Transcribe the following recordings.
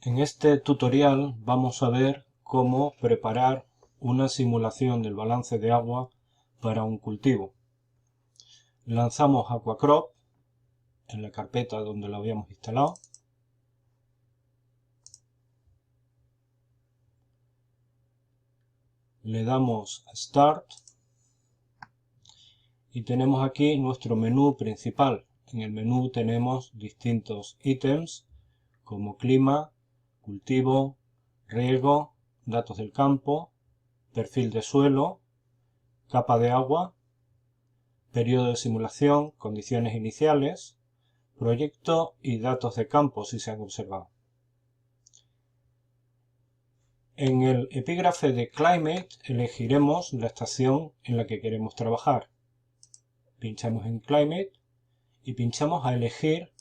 En este tutorial vamos a ver cómo preparar una simulación del balance de agua para un cultivo. Lanzamos AquaCrop en la carpeta donde lo habíamos instalado. Le damos a Start y tenemos aquí nuestro menú principal. En el menú tenemos distintos ítems como clima, cultivo, riego, datos del campo, perfil de suelo, capa de agua, periodo de simulación, condiciones iniciales, proyecto y datos de campo si se han observado. En el epígrafe de Climate elegiremos la estación en la que queremos trabajar. Pinchamos en Climate y pinchamos a elegir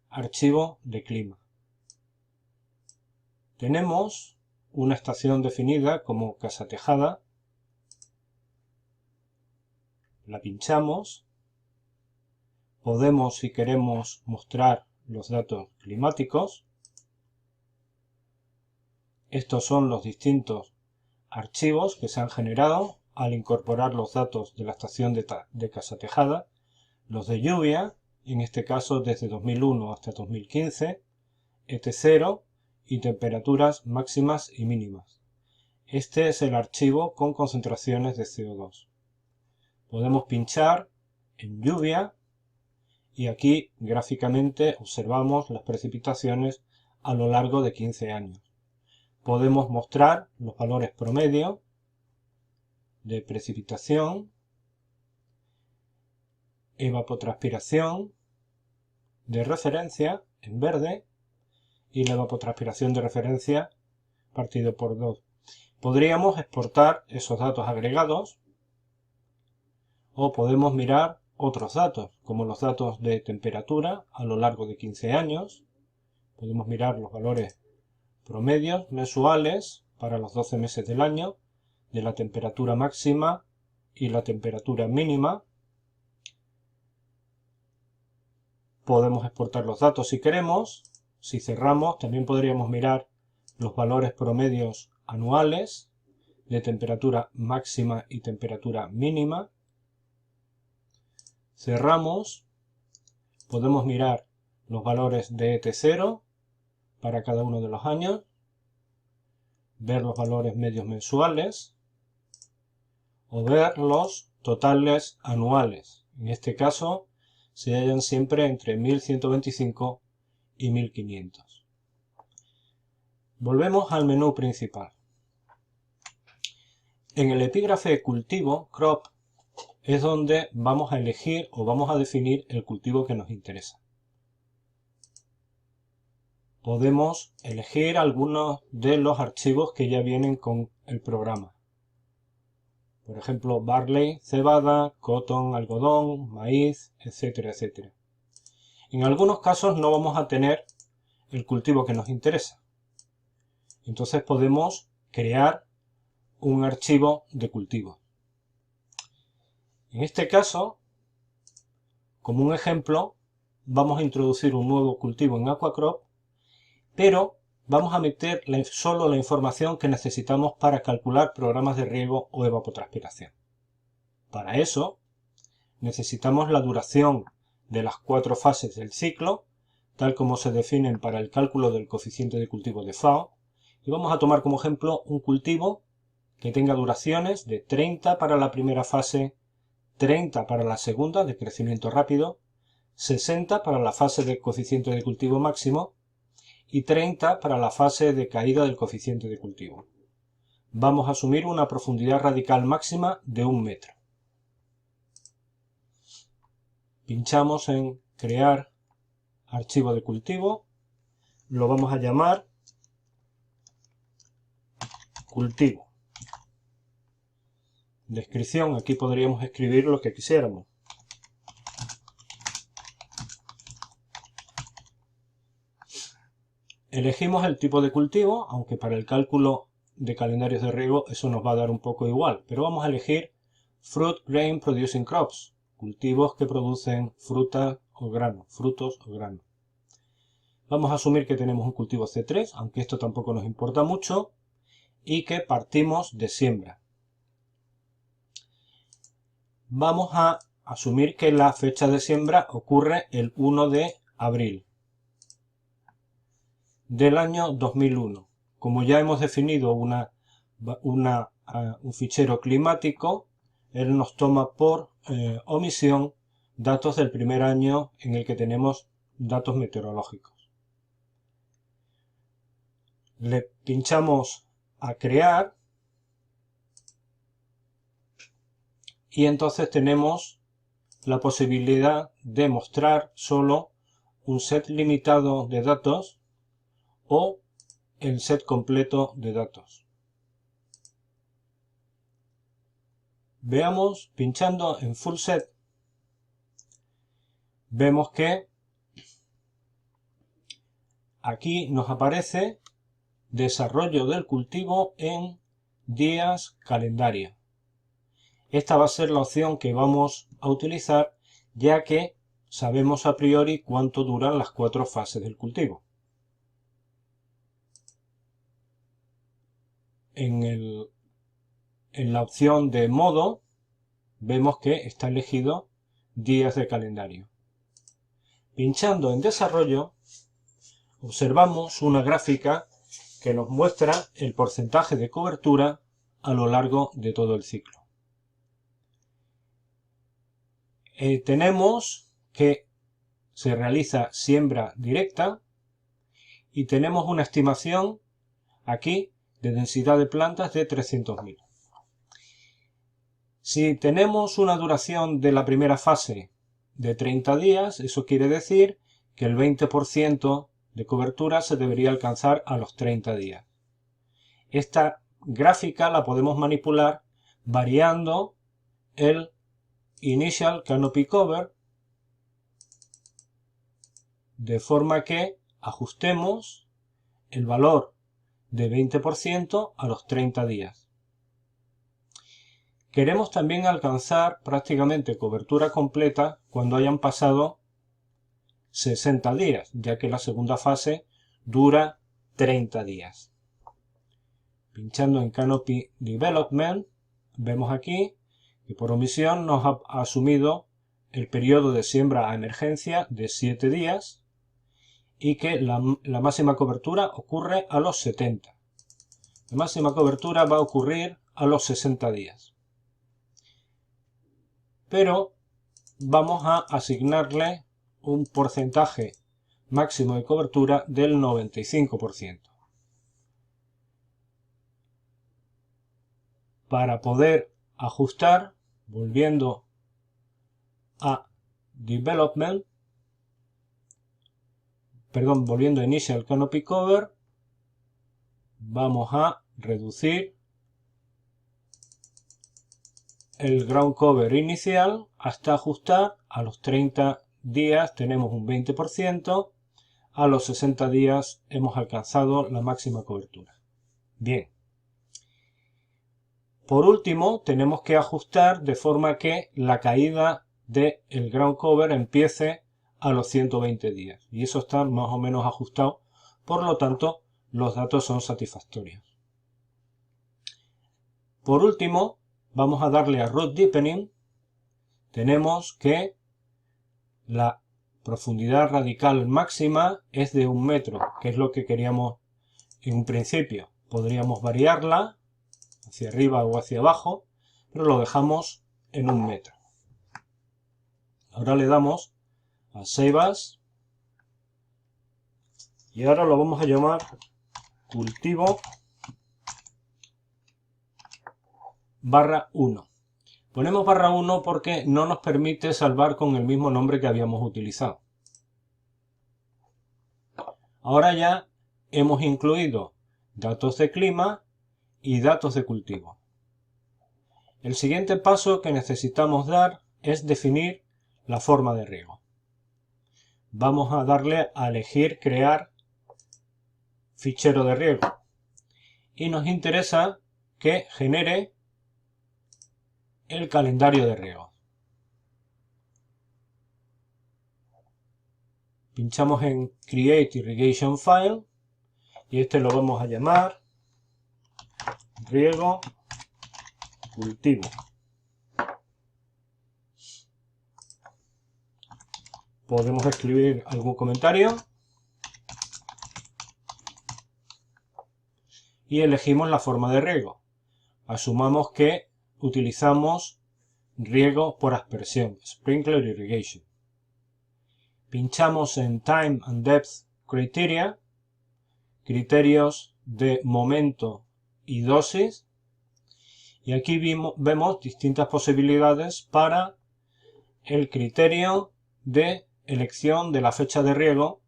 archivo de clima. Tenemos una estación definida como Casa Tejada. La pinchamos. Podemos, si queremos, mostrar los datos climáticos. Estos son los distintos archivos que se han generado al incorporar los datos de la estación de Casa Tejada, los de lluvia, en este caso desde 2001 hasta 2015, ET0 y temperaturas máximas y mínimas. Este es el archivo con concentraciones de CO2. Podemos pinchar en lluvia y aquí gráficamente observamos las precipitaciones a lo largo de 15 años. Podemos mostrar los valores promedio de precipitación, evapotranspiración de referencia en verde y la evapotranspiración de referencia partido por 2. Podríamos exportar esos datos agregados o podemos mirar otros datos, como los datos de temperatura a lo largo de 15 años. Podemos mirar los valores promedios mensuales para los 12 meses del año de la temperatura máxima y la temperatura mínima. Podemos exportar los datos si queremos. Si cerramos, también podríamos mirar los valores promedios anuales de temperatura máxima y temperatura mínima. Cerramos. Podemos mirar los valores de ET0 para cada uno de los años, ver los valores medios mensuales o ver los totales anuales. En este caso se hallan siempre entre 1125 y 1500. Volvemos al menú principal. En el epígrafe cultivo, crop, es donde vamos a elegir o vamos a definir el cultivo que nos interesa. Podemos elegir algunos de los archivos que ya vienen con el programa. Por ejemplo, barley, cebada, cotton, algodón, maíz, etcétera, etcétera. En algunos casos no vamos a tener el cultivo que nos interesa. Entonces podemos crear un archivo de cultivo. En este caso, como un ejemplo, vamos a introducir un nuevo cultivo en AquaCrop, pero vamos a meter solo la información que necesitamos para calcular programas de riego o evapotranspiración. Para eso necesitamos la duración de las 4 fases del ciclo, tal como se definen para el cálculo del coeficiente de cultivo de FAO, y vamos a tomar como ejemplo un cultivo que tenga duraciones de 30 para la primera fase, 30 para la segunda de crecimiento rápido, 60 para la fase de coeficiente de cultivo máximo y 30 para la fase de caída del coeficiente de cultivo. Vamos a asumir una profundidad radical máxima de 1 metro. Pinchamos en crear archivo de cultivo, lo vamos a llamar cultivo. Descripción, aquí podríamos escribir lo que quisiéramos. Elegimos el tipo de cultivo, aunque para el cálculo de calendarios de riego eso nos va a dar un poco igual, pero vamos a elegir Fruit Grain Producing Crops, cultivos que producen fruta o grano, frutos o grano. Vamos a asumir que tenemos un cultivo C3, aunque esto tampoco nos importa mucho, y que partimos de siembra. Vamos a asumir que la fecha de siembra ocurre el 1 de abril del año 2001. Como ya hemos definido un fichero climático, él nos toma por omisión datos del primer año en el que tenemos datos meteorológicos. Le pinchamos a crear y entonces tenemos la posibilidad de mostrar solo un set limitado de datos o el set completo de datos. Veamos, pinchando en Full Set, vemos que aquí nos aparece desarrollo del cultivo en días calendario. Esta va a ser la opción que vamos a utilizar, ya que sabemos a priori cuánto duran las 4 fases del cultivo. En la opción de modo vemos que está elegido días de calendario. Pinchando en desarrollo observamos una gráfica que nos muestra el porcentaje de cobertura a lo largo de todo el ciclo. Tenemos que se realiza siembra directa y tenemos una estimación aquí de densidad de plantas de 300.000. Si tenemos una duración de la primera fase de 30 días, eso quiere decir que el 20% de cobertura se debería alcanzar a los 30 días. Esta gráfica la podemos manipular variando el Initial Canopy Cover de forma que ajustemos el valor de 20% a los 30 días. Queremos también alcanzar prácticamente cobertura completa cuando hayan pasado 60 días, ya que la segunda fase dura 30 días. Pinchando en Canopy Development, vemos aquí que por omisión nos ha asumido el periodo de siembra a emergencia de 7 días y que la máxima cobertura ocurre a los 70. La máxima cobertura va a ocurrir a los 60 días. Pero vamos a asignarle un porcentaje máximo de cobertura del 95%. Para poder ajustar, volviendo a Development, volviendo a Initial Canopy Cover, vamos a reducir el Ground Cover inicial hasta ajustar a los 30 días tenemos un 20%, a los 60 días hemos alcanzado la máxima cobertura. Bien. Por último, tenemos que ajustar de forma que la caída del Ground Cover empiece a los 120 días. Y eso está más o menos ajustado, por lo tanto, los datos son satisfactorios. Por último, vamos a darle a Root Deepening. Tenemos que la profundidad radical máxima es de 1 metro, que es lo que queríamos en un principio. Podríamos variarla hacia arriba o hacia abajo, pero lo dejamos en 1 metro. Ahora le damos a Save As y ahora lo vamos a llamar cultivo /1. Ponemos /1 porque no nos permite salvar con el mismo nombre que habíamos utilizado. Ahora ya hemos incluido datos de clima y datos de cultivo. El siguiente paso que necesitamos dar es definir la forma de riego. Vamos a darle a elegir crear fichero de riego y nos interesa que genere el calendario de riego. pinchamos en Create Irrigation File y este lo vamos a llamar riego cultivo. Podemos escribir algún comentario y elegimos la forma de riego. Asumamos que utilizamos riego por aspersión, Sprinkler Irrigation. Pinchamos en Time and Depth Criteria, criterios de momento y dosis, y aquí vemos distintas posibilidades para el criterio de elección de la fecha de riego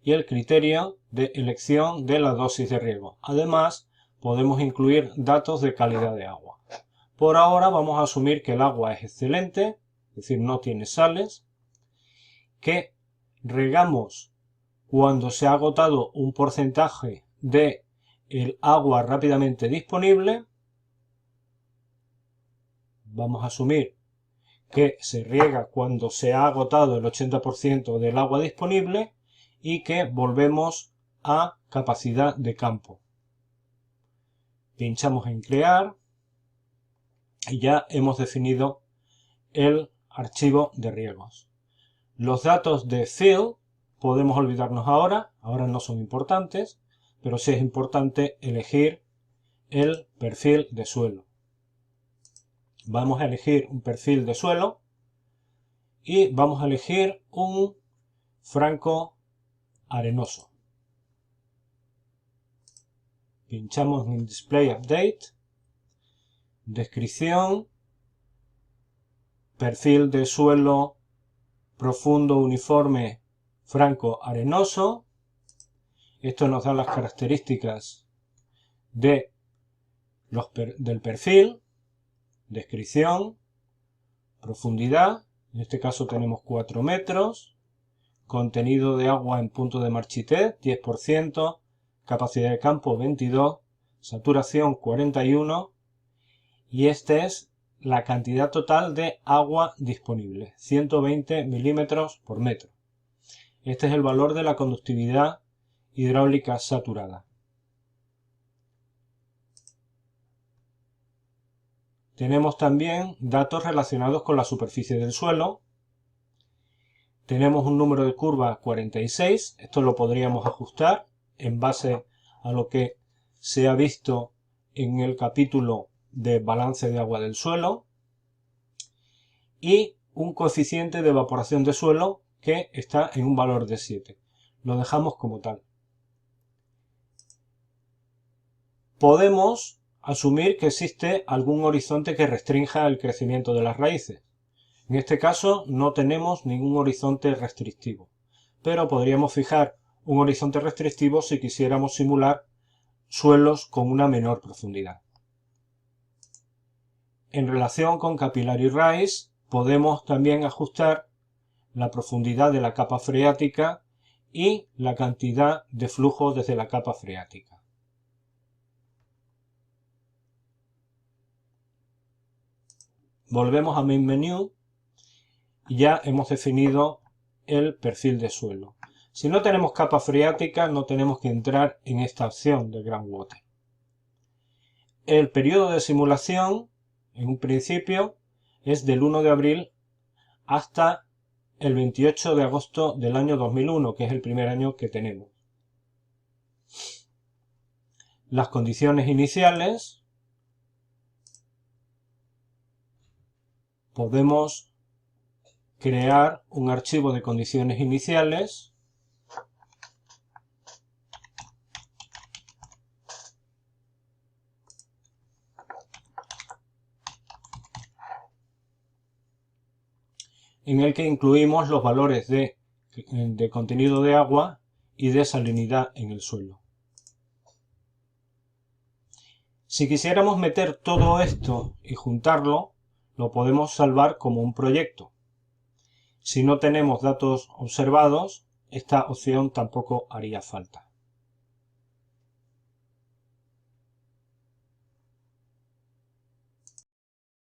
y el criterio de elección de la dosis de riego. Además, podemos incluir datos de calidad de agua. Por ahora vamos a asumir que el agua es excelente, es decir, no tiene sales, que regamos cuando se ha agotado un porcentaje de el agua rápidamente disponible. Vamos a asumir que se riega cuando se ha agotado el 80% del agua disponible y que volvemos a capacidad de campo. Pinchamos en crear y ya hemos definido el archivo de riegos. Los datos de field podemos olvidarnos ahora no son importantes, pero sí es importante elegir el perfil de suelo. Vamos a elegir un perfil de suelo y vamos a elegir un franco arenoso. Pinchamos en Display Update, descripción, perfil de suelo profundo uniforme franco arenoso. Esto nos da las características del perfil, descripción, profundidad, en este caso tenemos 4 metros, contenido de agua en punto de marchitez 10%, capacidad de campo 22, saturación 41 y esta es la cantidad total de agua disponible, 120 milímetros por metro. Este es el valor de la conductividad hidráulica saturada. Tenemos también datos relacionados con la superficie del suelo. Tenemos un número de curva 46, esto lo podríamos ajustar en base a lo que se ha visto en el capítulo de balance de agua del suelo. Y un coeficiente de evaporación de suelo que está en un valor de 7. Lo dejamos como tal. Podemos asumir que existe algún horizonte que restrinja el crecimiento de las raíces. En este caso no tenemos ningún horizonte restrictivo, pero podríamos fijar un horizonte restrictivo si quisiéramos simular suelos con una menor profundidad. En relación con Capillary Rise, podemos también ajustar la profundidad de la capa freática y la cantidad de flujo desde la capa freática. Volvemos a Main Menu y ya hemos definido el perfil de suelo. Si no tenemos capa freática, no tenemos que entrar en esta opción de Groundwater. El periodo de simulación, en un principio, es del 1 de abril hasta el 28 de agosto del año 2001, que es el primer año que tenemos. Las condiciones iniciales, podemos crear un archivo de condiciones iniciales en el que incluimos los valores de contenido de agua y de salinidad en el suelo. Si quisiéramos meter todo esto y juntarlo, lo podemos salvar como un proyecto. Si no tenemos datos observados, esta opción tampoco haría falta.